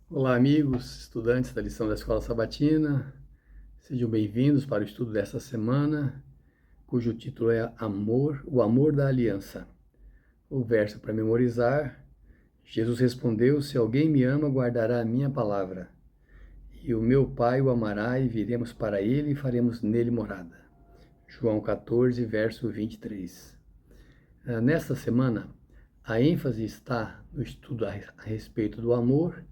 Olá, amigos, estudantes da lição da Escola Sabatina. Sejam bem-vindos para o estudo desta semana, cujo título é Amor, o Amor da Aliança. O verso para memorizar: Jesus respondeu: Se alguém me ama, guardará a minha palavra, e o meu Pai o amará, e viremos para ele e faremos nele morada. João 14, verso 23. Nesta semana, a ênfase está no estudo a respeito do amor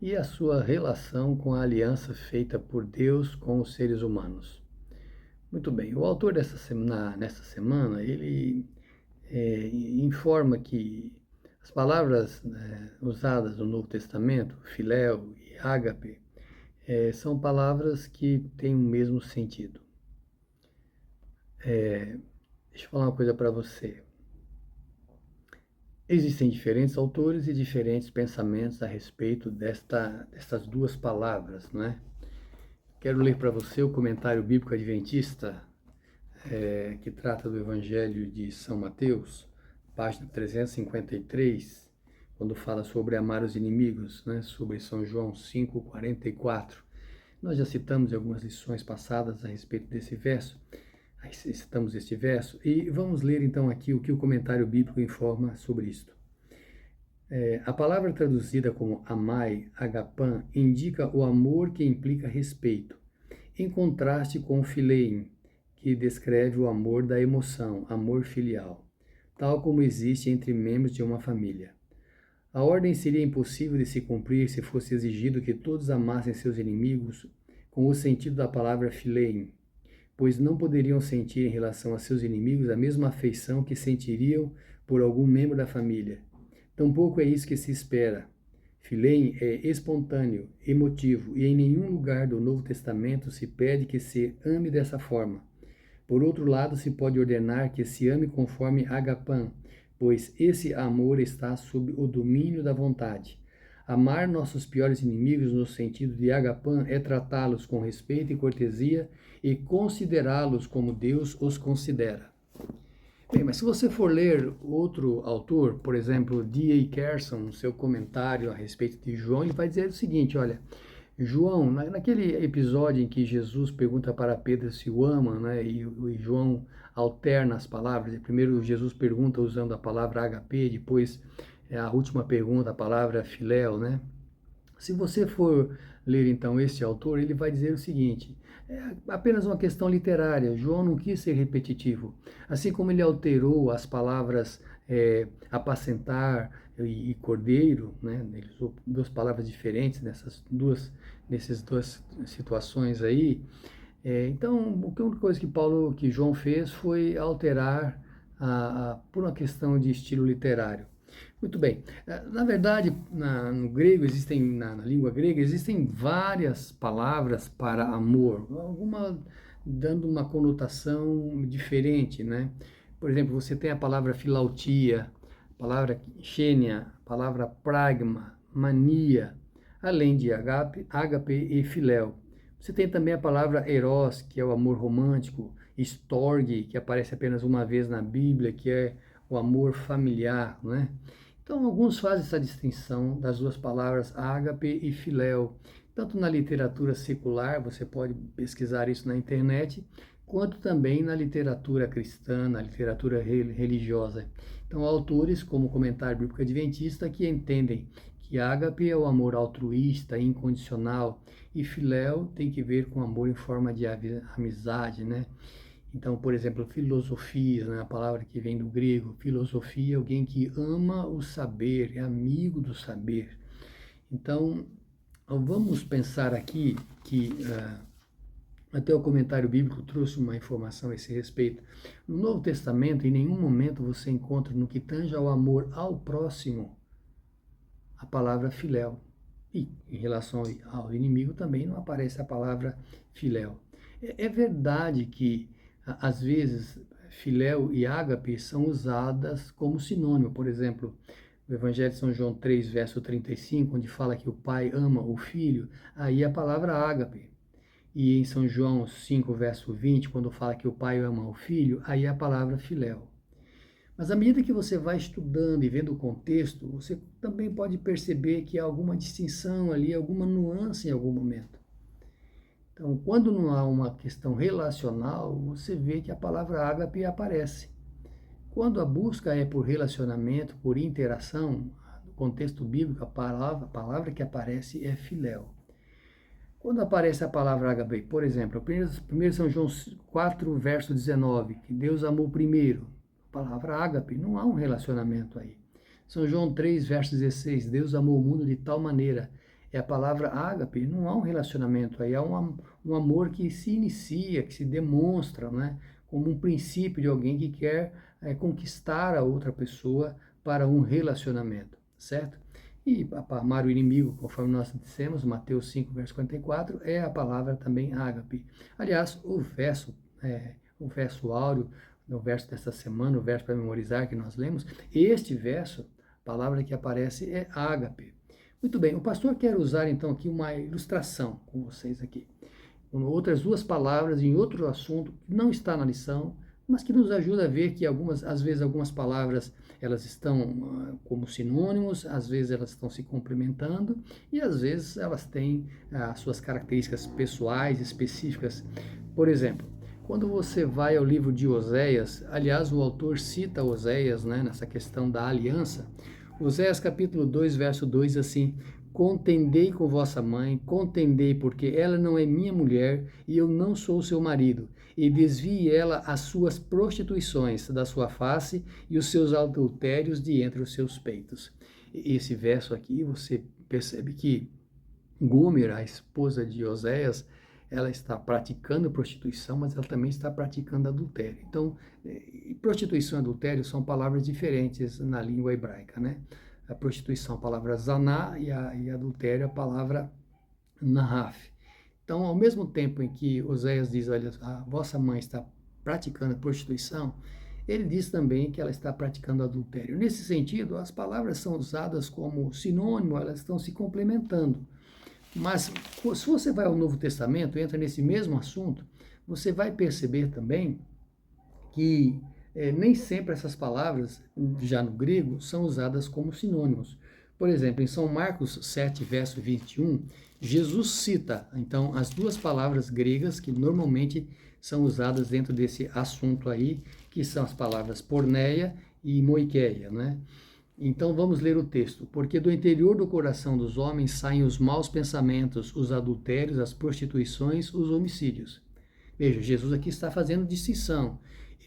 e a sua relação com a aliança feita por Deus com os seres humanos. Muito bem, o autor nessa semana, ele informa que as palavras usadas no Novo Testamento, filéu e ágape, são palavras que têm o mesmo sentido. Deixa eu falar uma coisa para você. Existem diferentes autores e diferentes pensamentos a respeito dessas duas palavras, não é? Quero ler para você o comentário bíblico adventista, que trata do Evangelho de São Mateus, página 353, quando fala sobre amar os inimigos, né? Sobre São João 5:44. Nós já citamos em algumas lições passadas a respeito desse verso, citamos este verso, e vamos ler então aqui o que o comentário bíblico informa sobre isto. A palavra traduzida como amai, agapã, indica o amor que implica respeito, em contraste com o philein, que descreve o amor da emoção, amor filial, tal como existe entre membros de uma família. A ordem seria impossível de se cumprir se fosse exigido que todos amassem seus inimigos com o sentido da palavra philein, pois não poderiam sentir em relação a seus inimigos a mesma afeição que sentiriam por algum membro da família. Tampouco é isso que se espera. Philein é espontâneo, emotivo, e em nenhum lugar do Novo Testamento se pede que se ame dessa forma. Por outro lado, se pode ordenar que se ame conforme agapã, pois esse amor está sob o domínio da vontade. Amar nossos piores inimigos no sentido de agapã é tratá-los com respeito e cortesia e considerá-los como Deus os considera. Bem, mas se você for ler outro autor, por exemplo, D.A. Carson, no seu comentário a respeito de João, ele vai dizer o seguinte, olha, João, naquele episódio em que Jesus pergunta para Pedro se o ama, né, e João alterna as palavras, primeiro Jesus pergunta usando a palavra HP, depois a última pergunta, a palavra filéu, né? Se você for ler então este autor, ele vai dizer o seguinte: é apenas uma questão literária. João não quis ser repetitivo. Assim como ele alterou as palavras apacentar e cordeiro, né? Ele usou duas palavras diferentes nessas duas situações aí. Então, a única coisa que João fez foi alterar por uma questão de estilo literário. Muito bem. Na verdade, no grego existem, na língua grega, existem várias palavras para amor, alguma dando uma conotação diferente, né? Por exemplo, você tem a palavra filautia, a palavra xênia, a palavra pragma, mania, além de ágape e filéu. Você tem também a palavra eros, que é o amor romântico, storge, que aparece apenas uma vez na Bíblia, que é o amor familiar, né? Então, alguns fazem essa distinção das duas palavras ágape e filéu. Tanto na literatura secular, você pode pesquisar isso na internet, quanto também na literatura cristã, na literatura religiosa. Então, autores como o Comentário Bíblico Adventista que entendem que ágape é o amor altruísta, incondicional, e filéu tem que ver com amor em forma de amizade, né? Então, por exemplo, filosofia, né, a palavra que vem do grego, filosofia é alguém que ama o saber, é amigo do saber. Então, vamos pensar aqui que até o comentário bíblico trouxe uma informação a esse respeito. No Novo Testamento, em nenhum momento você encontra no que tange ao amor ao próximo a palavra filéu. E em relação ao inimigo também não aparece a palavra filéu. É verdade que às vezes filéu e ágape são usadas como sinônimo. Por exemplo, no Evangelho de São João 3, verso 35, onde fala que o pai ama o filho, aí a palavra ágape. E em São João 5, verso 20, quando fala que o pai ama o filho, aí a palavra filéu. Mas à medida que você vai estudando e vendo o contexto, você também pode perceber que há alguma distinção ali, alguma nuance em algum momento. Então, quando não há uma questão relacional, você vê que a palavra ágape aparece. Quando a busca é por relacionamento, por interação, no contexto bíblico, a palavra que aparece é filéu. Quando aparece a palavra ágape, por exemplo, 1 São João 4, verso 19, que Deus amou primeiro, a palavra ágape, não há um relacionamento aí. São João 3, verso 16, Deus amou o mundo de tal maneira, é a palavra ágape, não há um relacionamento aí, há um amor que se inicia, que se demonstra, né, como um princípio de alguém que quer conquistar a outra pessoa para um relacionamento, certo? E para amar o inimigo, conforme nós dissemos, Mateus 5, verso 44, é a palavra também ágape. Aliás, o verso áureo, o verso desta semana, o verso para memorizar que nós lemos, este verso, a palavra que aparece é ágape. Muito bem, o pastor quer usar então aqui uma ilustração com vocês aqui. Outras duas palavras em outro assunto que não está na lição, mas que nos ajuda a ver que às vezes algumas palavras elas estão como sinônimos, às vezes elas estão se complementando e às vezes elas têm as suas características pessoais específicas. Por exemplo, quando você vai ao livro de Oséias, aliás, o autor cita Oséias, né, nessa questão da aliança. Oséias capítulo 2, verso 2, assim: contendei com vossa mãe, contendei, porque ela não é minha mulher e eu não sou seu marido, e desvie ela as suas prostituições da sua face e os seus adultérios de entre os seus peitos. Esse verso aqui, você percebe que Gomer, a esposa de Oséias, ela está praticando prostituição, mas ela também está praticando adultério. Então, prostituição e adultério são palavras diferentes na língua hebraica, né? A prostituição, a palavra zaná, e adultério, a palavra nahaf. Então, ao mesmo tempo em que Oséias diz, olha, a vossa mãe está praticando prostituição, ele diz também que ela está praticando adultério. Nesse sentido, as palavras são usadas como sinônimo, elas estão se complementando. Mas, se você vai ao Novo Testamento, entra nesse mesmo assunto, você vai perceber também que nem sempre essas palavras, já no grego, são usadas como sinônimos. Por exemplo, em São Marcos 7, verso 21, Jesus cita, então, as duas palavras gregas que normalmente são usadas dentro desse assunto aí, que são as palavras porneia e moikeia, né? Então vamos ler o texto. Porque do interior do coração dos homens saem os maus pensamentos, os adultérios, as prostituições, os homicídios. Veja, Jesus aqui está fazendo distinção.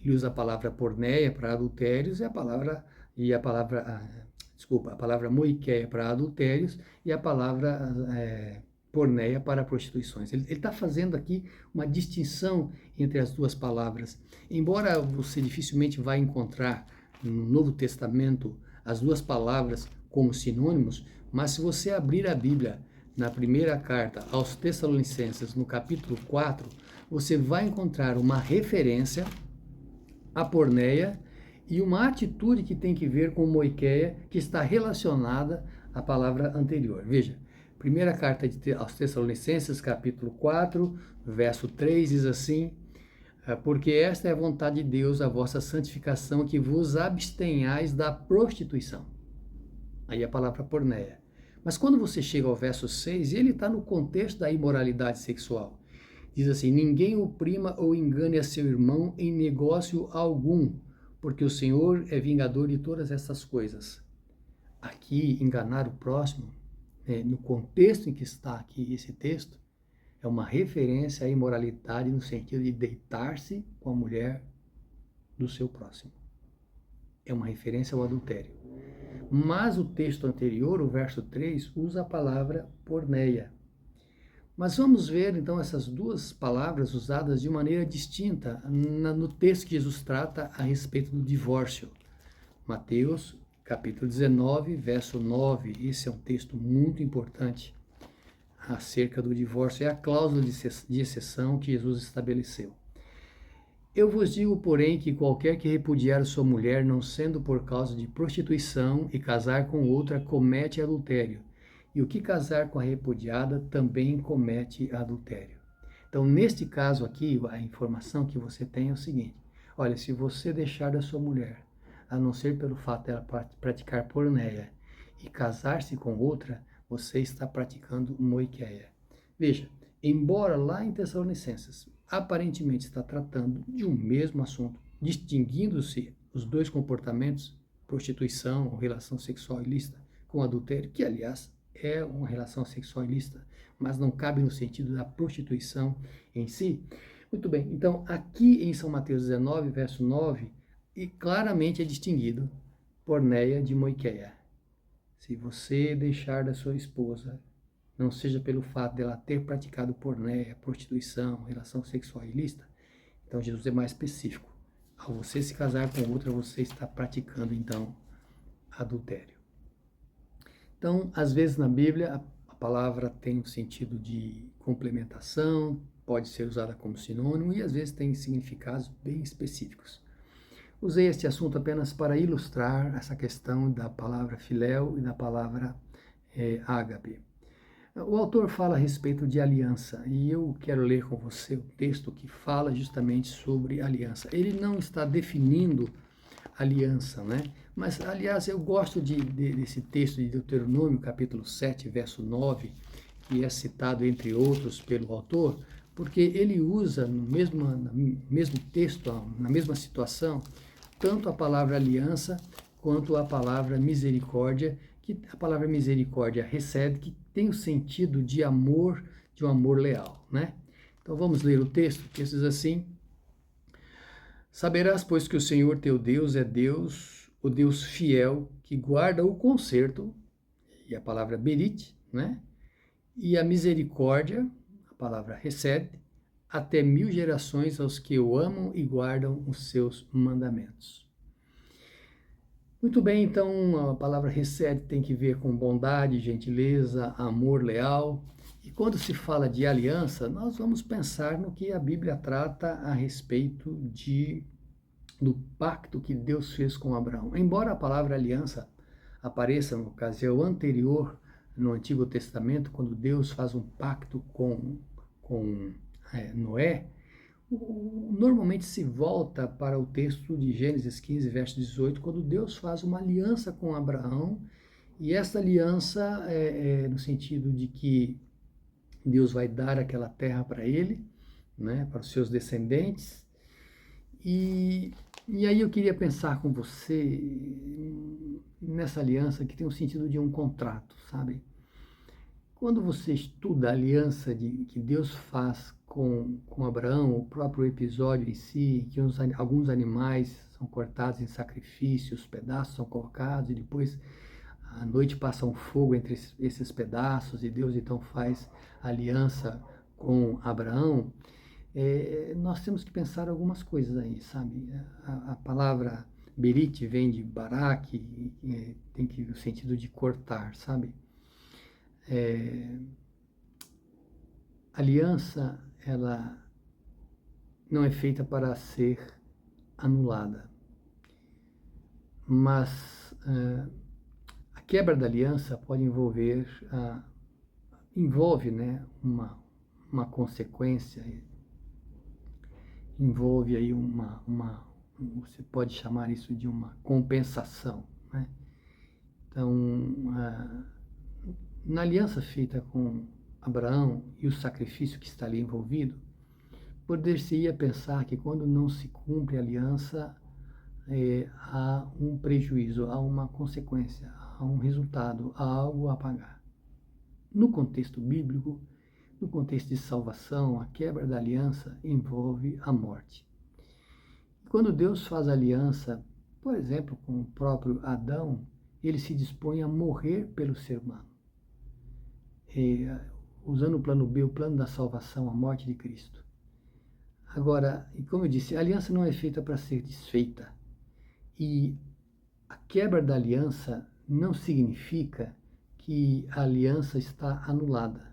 Ele usa a palavra porneia para adultérios a palavra moikeia para adultérios e a palavra porneia para prostituições. Ele está fazendo aqui uma distinção entre as duas palavras. Embora você dificilmente vai encontrar no Novo Testamento as duas palavras como sinônimos, mas se você abrir a Bíblia na primeira carta aos Tessalonicenses, no capítulo 4, você vai encontrar uma referência à porneia e uma atitude que tem que ver com moikeia, que está relacionada à palavra anterior. Veja, primeira carta aos Tessalonicenses, capítulo 4, verso 3, diz assim: porque esta é a vontade de Deus, a vossa santificação, que vos abstenhais da prostituição. Aí a palavra porneia. Mas quando você chega ao verso 6, ele está no contexto da imoralidade sexual. Diz assim: ninguém oprima ou engane a seu irmão em negócio algum, porque o Senhor é vingador de todas essas coisas. Aqui, enganar o próximo, no contexto em que está aqui esse texto, é uma referência à imoralidade no sentido de deitar-se com a mulher do seu próximo. É uma referência ao adultério. Mas o texto anterior, o verso 3, usa a palavra porneia. Mas vamos ver então essas duas palavras usadas de maneira distinta no texto que Jesus trata a respeito do divórcio. Mateus, capítulo 19, verso 9. Esse é um texto muito importante acerca do divórcio, é a cláusula de exceção que Jesus estabeleceu. Eu vos digo, porém, que qualquer que repudiar sua mulher, não sendo por causa de prostituição, e casar com outra, comete adultério. E o que casar com a repudiada também comete adultério. Então, neste caso aqui, a informação que você tem é o seguinte: olha, se você deixar da sua mulher, a não ser pelo fato dela praticar porneia, e casar-se com outra, você está praticando moiqueia. Veja, embora lá em Tessalonicenses aparentemente está tratando de um mesmo assunto, distinguindo-se os dois comportamentos, prostituição ou relação sexual ilícita, com adultério, que aliás é uma relação sexual ilícita, mas não cabe no sentido da prostituição em si. Muito bem, então aqui em São Mateus 19, verso 9, e claramente é distinguido porneia de moiqueia. Se você deixar da sua esposa, não seja pelo fato dela ter praticado porneia, prostituição, relação sexual ilícita, então Jesus é mais específico. Ao você se casar com outra, você está praticando então adultério. Então, às vezes na Bíblia, a palavra tem um sentido de complementação, pode ser usada como sinônimo e às vezes tem significados bem específicos. Usei este assunto apenas para ilustrar essa questão da palavra filéu e da palavra ágape. O autor fala a respeito de aliança e eu quero ler com você o texto que fala justamente sobre aliança. Ele não está definindo aliança, né? Mas, aliás, eu gosto desse texto de Deuteronômio, capítulo 7, verso 9, que é citado, entre outros, pelo autor, porque ele usa no mesmo texto, na mesma situação, tanto a palavra aliança quanto a palavra misericórdia, que a palavra misericórdia recebe, que tem o sentido de um amor leal, né? Então vamos ler o texto, que diz assim: Saberás, pois, que o Senhor teu Deus é Deus, o Deus fiel, que guarda o conserto, e a palavra berit, né? E a misericórdia, a palavra recebe, até 1000 gerações aos que o amam e guardam os seus mandamentos. Muito bem, então a palavra recebe tem que ver com bondade, gentileza, amor leal. E quando se fala de aliança, nós vamos pensar no que a Bíblia trata a respeito do pacto que Deus fez com Abraão. Embora a palavra aliança apareça na ocasião anterior no Antigo Testamento, quando Deus faz um pacto com Noé, normalmente se volta para o texto de Gênesis 15, verso 18, quando Deus faz uma aliança com Abraão, e essa aliança é no sentido de que Deus vai dar aquela terra para ele, né, para os seus descendentes. E aí eu queria pensar com você nessa aliança que tem o sentido de um contrato, sabe? Quando você estuda a aliança que Deus faz com Abraão, o próprio episódio em si, que alguns animais são cortados em sacrifício, os pedaços são colocados e depois à noite passa um fogo entre esses pedaços e Deus então faz aliança com Abraão, nós temos que pensar algumas coisas aí, sabe? A palavra berit vem de barak, tem o sentido de cortar, sabe? Aliança, ela não é feita para ser anulada, mas a quebra da aliança pode envolve, né, uma consequência, envolve aí você pode chamar isso de uma compensação, né? Então, na aliança feita com Abraão e o sacrifício que está ali envolvido, poder-se-ia pensar que quando não se cumpre a aliança, há um prejuízo, há uma consequência, há um resultado, há algo a pagar. No contexto bíblico, no contexto de salvação, a quebra da aliança envolve a morte. E quando Deus faz aliança, por exemplo, com o próprio Adão, ele se dispõe a morrer pelo ser humano. Usando o plano B, o plano da salvação, a morte de Cristo. Agora, e como eu disse, a aliança não é feita para ser desfeita. E a quebra da aliança não significa que a aliança está anulada.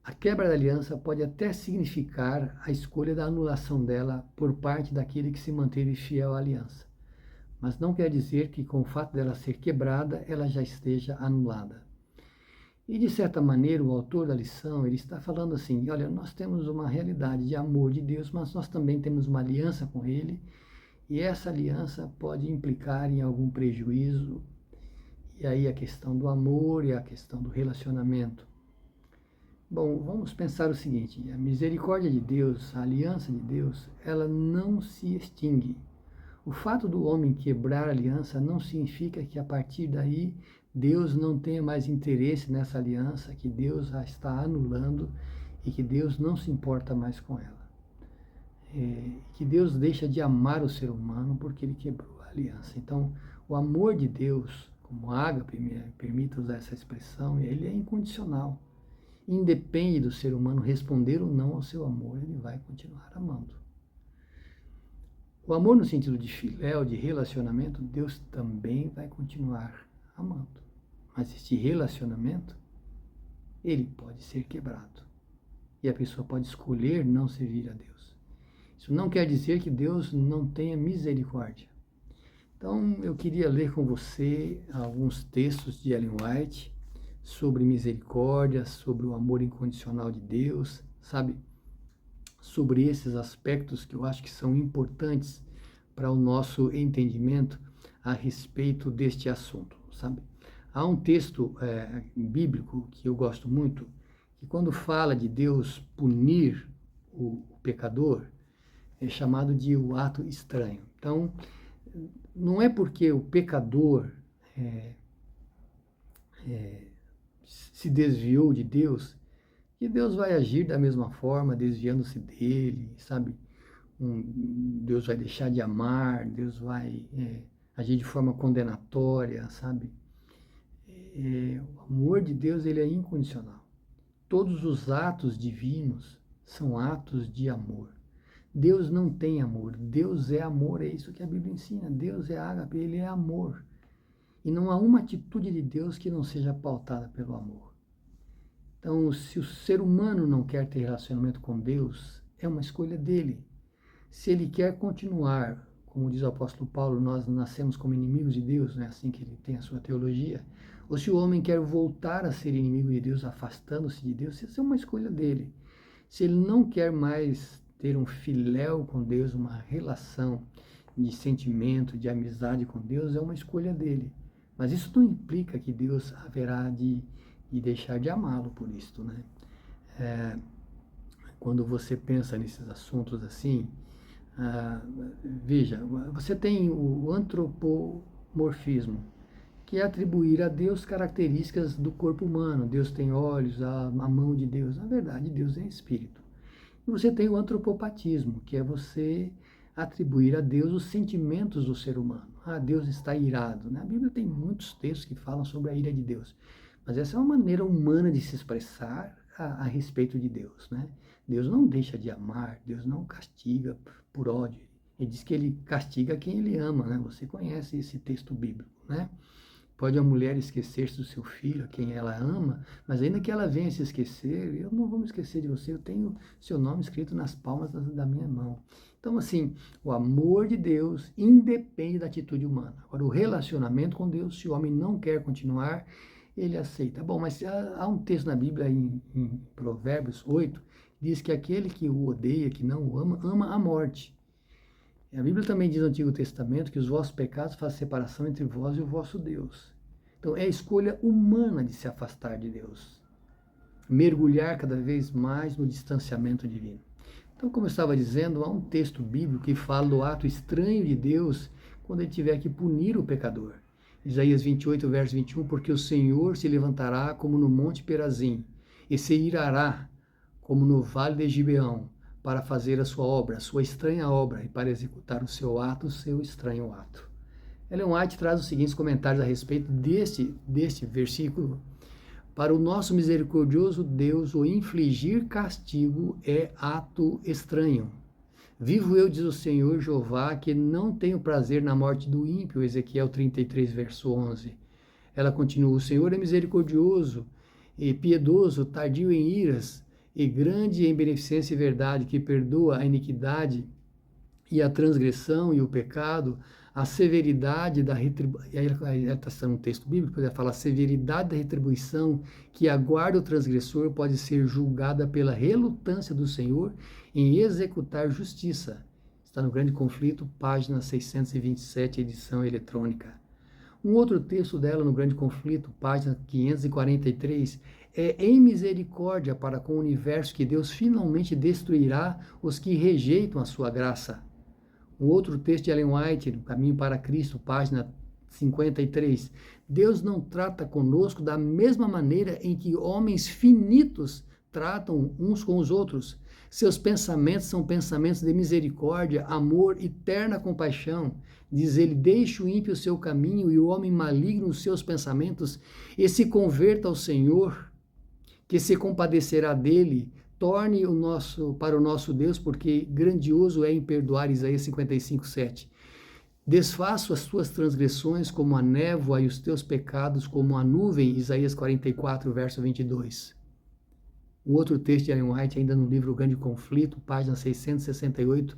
A quebra da aliança pode até significar a escolha da anulação dela por parte daquele que se manteve fiel à aliança. Mas não quer dizer que com o fato dela ser quebrada, ela já esteja anulada. E de certa maneira o autor da lição, ele está falando assim, olha, nós temos uma realidade de amor de Deus, mas nós também temos uma aliança com Ele, e essa aliança pode implicar em algum prejuízo, E aí a questão do amor e a questão do relacionamento. Bom, vamos pensar o seguinte, a misericórdia de Deus, a aliança de Deus, ela não se extingue. O fato do homem quebrar a aliança não significa que a partir daí Deus não tenha mais interesse nessa aliança, que Deus a está anulando e que Deus não se importa mais com ela. Que Deus deixa de amar o ser humano porque ele quebrou a aliança. Então, o amor de Deus, como ágape, permita usar essa expressão, ele é incondicional. Independe do ser humano responder ou não ao seu amor, ele vai continuar amando. O amor no sentido de filéu, de relacionamento, Deus também vai continuar amando. Mas este relacionamento, ele pode ser quebrado. E a pessoa pode escolher não servir a Deus. Isso não quer dizer que Deus não tenha misericórdia. Então, eu queria ler com você alguns textos de Ellen White sobre misericórdia, sobre o amor incondicional de Deus, sabe? Sobre esses aspectos que eu acho que são importantes para o nosso entendimento a respeito deste assunto, sabe? Há um texto bíblico que eu gosto muito, que quando fala de Deus punir o pecador, é chamado de o ato estranho. Então, não é porque o pecador se desviou de Deus, que Deus vai agir da mesma forma, desviando-se dele, sabe? Deus vai deixar de amar, Deus vai agir de forma condenatória, sabe? O amor de Deus, ele é incondicional. Todos os atos divinos são atos de amor. Deus não tem amor, Deus é amor, é isso que a Bíblia ensina. Deus é ágape, ele é amor. E não há uma atitude de Deus que não seja pautada pelo amor. Então, se o ser humano não quer ter relacionamento com Deus, é uma escolha dele. Se ele quer continuar, como diz o apóstolo Paulo, nós nascemos como inimigos de Deus, não é assim que ele tem a sua teologia, ou se o homem quer voltar a ser inimigo de Deus, afastando-se de Deus, isso é uma escolha dele. Se ele não quer mais ter um filéu com Deus, uma relação de sentimento, de amizade com Deus, é uma escolha dele. Mas isso não implica que Deus haverá de deixar de amá-lo por isto, né? Quando você pensa nesses assuntos assim, veja, você tem o antropomorfismo, que é atribuir a Deus características do corpo humano. Deus tem olhos, a mão de Deus. Na verdade, Deus é espírito. E você tem o antropopatismo, que é você atribuir a Deus os sentimentos do ser humano. Deus está irado. A Bíblia tem muitos textos que falam sobre a ira de Deus. Mas essa é uma maneira humana de se expressar a respeito de Deus, né? Deus não deixa de amar, Deus não castiga por ódio. Ele diz que ele castiga quem ele ama, né? Você conhece esse texto bíblico, né? Pode a mulher esquecer-se do seu filho, a quem ela ama, mas ainda que ela venha se esquecer, eu não vou me esquecer de você, eu tenho seu nome escrito nas palmas da minha mão. Então, assim, o amor de Deus independe da atitude humana. Agora, o relacionamento com Deus, se o homem não quer continuar, ele aceita. Bom, mas há um texto na Bíblia, em Provérbios 8, diz que aquele que o odeia, que não o ama, ama a morte. E a Bíblia também diz no Antigo Testamento que os vossos pecados fazem separação entre vós e o vosso Deus. Então, é a escolha humana de se afastar de Deus. Mergulhar cada vez mais no distanciamento divino. Então, como eu estava dizendo, há um texto bíblico que fala do ato estranho de Deus quando ele tiver que punir o pecador. Isaías 28, verso 21, porque o Senhor se levantará como no monte Perazim, e se irará como no vale de Gibeão, para fazer a sua obra, a sua estranha obra, e para executar o seu ato, o seu estranho ato. Ellen White traz os seguintes comentários a respeito deste versículo. Para o nosso misericordioso Deus, o infligir castigo é ato estranho. Vivo eu, diz o Senhor Jeová, que não tenho prazer na morte do ímpio, Ezequiel 33, verso 11. Ela continua, o Senhor é misericordioso e piedoso, tardio em iras, e grande em beneficência e verdade, que perdoa a iniquidade e a transgressão e o pecado, a severidade da retribuição, aí está sendo um texto bíblico, ele fala, a severidade da retribuição que aguarda o transgressor pode ser julgada pela relutância do Senhor em executar justiça. Está no Grande Conflito, página 627, edição eletrônica. Um outro texto dela no Grande Conflito, página 543, é em misericórdia para com o universo que Deus finalmente destruirá os que rejeitam a sua graça. Um outro texto de Ellen White, no Caminho para Cristo, página 53. Deus não trata conosco da mesma maneira em que homens finitos tratam uns com os outros. Seus pensamentos são pensamentos de misericórdia, amor e terna compaixão. Diz ele, deixe o ímpio o seu caminho e o homem maligno os seus pensamentos e se converta ao Senhor, que se compadecerá dele. Torne para o nosso Deus, porque grandioso é em perdoar, Isaías 55:7. Desfaço as tuas transgressões como a névoa e os teus pecados como a nuvem, Isaías 44, verso 22. Um outro texto de Ellen White, ainda no livro Grande Conflito, página 668,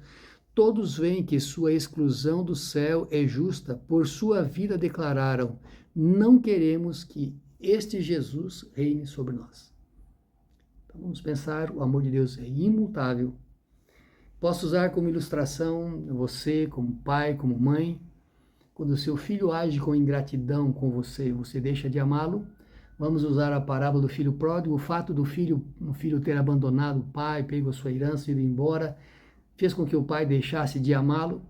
todos veem que sua exclusão do céu é justa, por sua vida declararam, não queremos que este Jesus reine sobre nós. Então vamos pensar, o amor de Deus é imutável. Posso usar como ilustração você, como pai, como mãe, quando o seu filho age com ingratidão com você, você deixa de amá-lo. Vamos usar a parábola do filho pródigo, o fato do filho ter abandonado o pai, pego a sua herança e ido embora, fez com que o pai deixasse de amá-lo.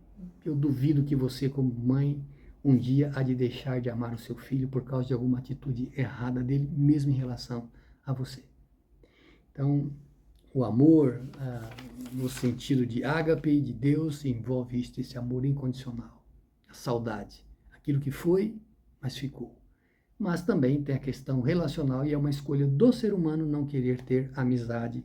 Eu duvido que você, como mãe, um dia há de deixar de amar o seu filho por causa de alguma atitude errada dele, mesmo em relação a você. Então, o amor, no sentido de ágape, de Deus, envolve esse amor incondicional, a saudade, aquilo que foi, mas ficou. Mas também tem a questão relacional e é uma escolha do ser humano não querer ter a amizade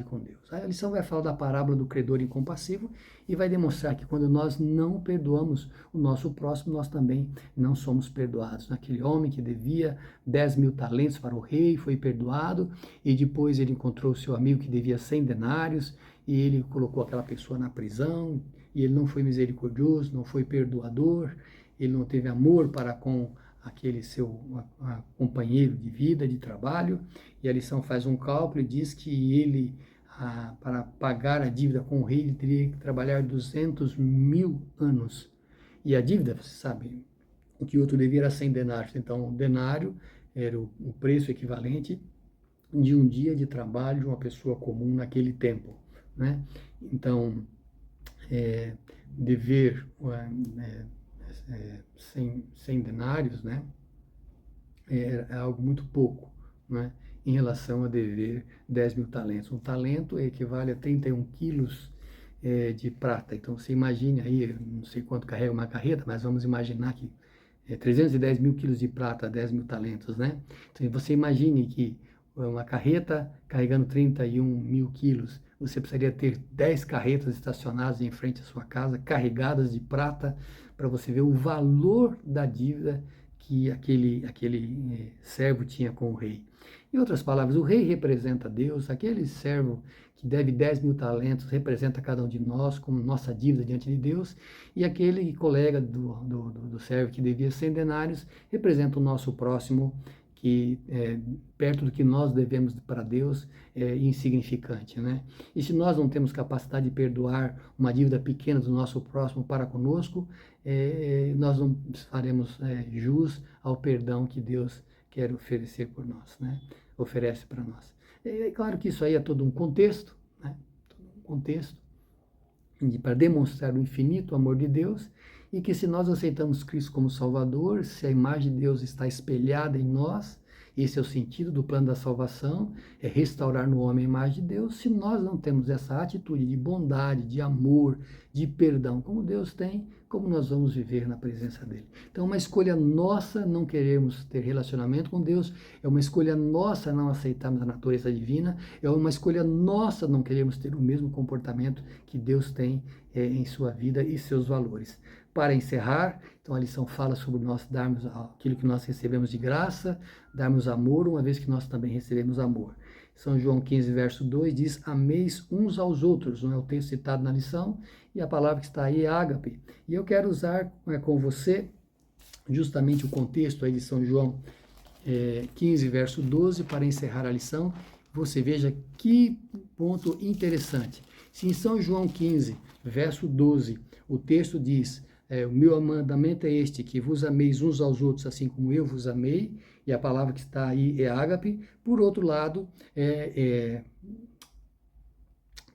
com Deus. A lição vai falar da parábola do credor incompassivo e vai demonstrar que quando nós não perdoamos o nosso próximo, nós também não somos perdoados. Aquele homem que devia 10.000 talentos para o rei foi perdoado e depois ele encontrou o seu amigo que devia 100 denários e ele colocou aquela pessoa na prisão e ele não foi misericordioso, não foi perdoador, ele não teve amor para com aquele seu companheiro de vida, de trabalho, e a lição faz um cálculo e diz que ele, para pagar a dívida com o rei, ele teria que trabalhar 200.000 anos. E a dívida, você sabe, o que o outro devia era 100 denários. Então, o denário era o preço equivalente de um dia de trabalho de uma pessoa comum naquele tempo, né? Então, dever 100 denários, né, é algo muito pouco, né, em relação a dever 10.000 talentos. Um talento equivale a 31 quilos de prata. Então, você imagine aí, não sei quanto carrega uma carreta, mas vamos imaginar que 310.000 quilos de prata, 10.000 talentos, né? Então, você imagine que uma carreta carregando 31.000 quilos, você precisaria ter 10 carretas estacionadas em frente à sua casa, carregadas de prata, para você ver o valor da dívida que aquele servo tinha com o rei. Em outras palavras, o rei representa Deus, aquele servo que deve 10.000 talentos representa cada um de nós como nossa dívida diante de Deus, e aquele colega do servo que devia 100 denários representa o nosso próximo, que perto do que nós devemos para Deus é insignificante, né? E se nós não temos capacidade de perdoar uma dívida pequena do nosso próximo para conosco, nós não faremos jus ao perdão que Deus quer oferecer por nós, né? Oferece para nós. É claro que isso aí é todo um contexto, né? Todo um contexto para demonstrar o infinito amor de Deus, e que se nós aceitamos Cristo como Salvador, se a imagem de Deus está espelhada em nós, esse é o sentido do plano da salvação, é restaurar no homem a imagem de Deus. Se nós não temos essa atitude de bondade, de amor, de perdão, como Deus tem, como nós vamos viver na presença dele? Então, é uma escolha nossa não queremos ter relacionamento com Deus, é uma escolha nossa não aceitarmos a natureza divina, é uma escolha nossa não queremos ter o mesmo comportamento que Deus tem em sua vida e seus valores. Para encerrar, então a lição fala sobre nós darmos aquilo que nós recebemos de graça, darmos amor, uma vez que nós também recebemos amor. São João 15, verso 2, diz, ameis uns aos outros, não é o texto citado na lição, e a palavra que está aí é ágape. E eu quero usar com você justamente o contexto aí de São João 15, verso 12, para encerrar a lição. Você veja que ponto interessante. Se em São João 15, verso 12, o texto diz, O meu mandamento é este, que vos ameis uns aos outros, assim como eu vos amei, e a palavra que está aí é ágape. Por outro lado,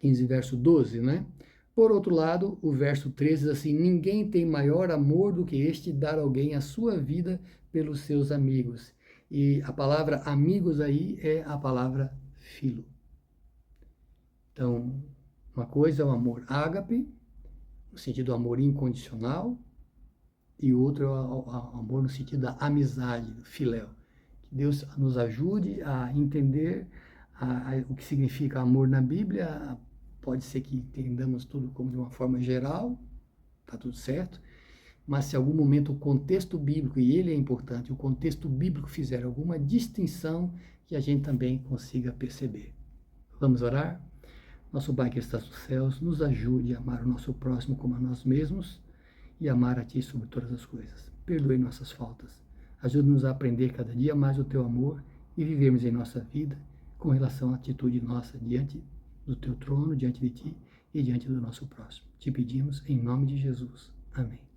15, verso 12, né? Por outro lado, o verso 13 diz assim: ninguém tem maior amor do que este, dar alguém a sua vida pelos seus amigos. E a palavra amigos aí é a palavra filo. Então, uma coisa é o amor ágape, no sentido do amor incondicional, e outro é o amor no sentido da amizade, do filéu. Que Deus nos ajude a entender o que significa amor na Bíblia. Pode ser que entendamos tudo como de uma forma geral, tá tudo certo, mas se em algum momento o contexto bíblico, e ele é importante, o contexto bíblico fizer alguma distinção, que a gente também consiga perceber. Vamos orar? Nosso Pai que estás nos céus, nos ajude a amar o nosso próximo como a nós mesmos e amar a Ti sobre todas as coisas. Perdoe nossas faltas. Ajude-nos a aprender cada dia mais o Teu amor e vivermos em nossa vida com relação à atitude nossa diante do Teu trono, diante de Ti e diante do nosso próximo. Te pedimos em nome de Jesus. Amém.